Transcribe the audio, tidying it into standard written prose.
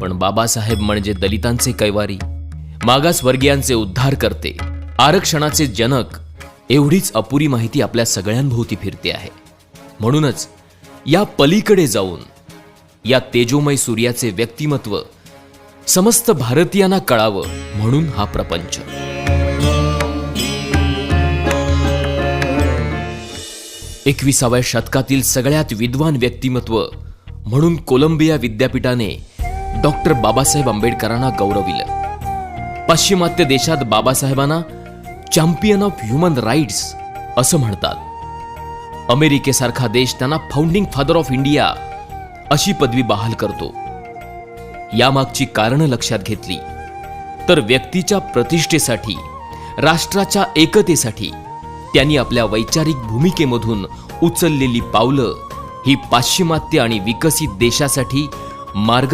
पण बाबासाहेब म्हणजे दलितांचे कैवारी, मागासवर्गीयांचे उद्धार करते, आरक्षणाचे जनक, एवढीच अपुरी माहिती आपल्या सगळ्यांभोवती फिरते आहे. म्हणूनच या पलीकडे जाऊन या तेजोमय सूर्याचे व्यक्तिमत्व समस्त भारतीयांना कळावं म्हणून हा प्रपंच. एकविसाव्या शतकातील सगळ्यात विद्वान व्यक्तिमत्व म्हणून कोलंबिया विद्यापीठाने डॉक्टर बाबासाहेब आंबेडकरांना गौरविलं. पाश्चिमात्य देशात बाबासाहेबांना चॅम्पियन ऑफ ह्युमन राईट्स असं म्हणतात. अमेरिकेसारखा देश त्यांना फाउंडिंग फादर ऑफ इंडिया अशी पदवी बहाल करतो. यामागची कारणं लक्षात घेतली तर व्यक्तीच्या प्रतिष्ठेसाठी, राष्ट्राच्या एकतेसाठी त्यांनी आपल्या वैचारिक भूमिकेमधून उचललेली पावलं ही पाश्चिमात्य आणि विकसित देशासाठी मार्ग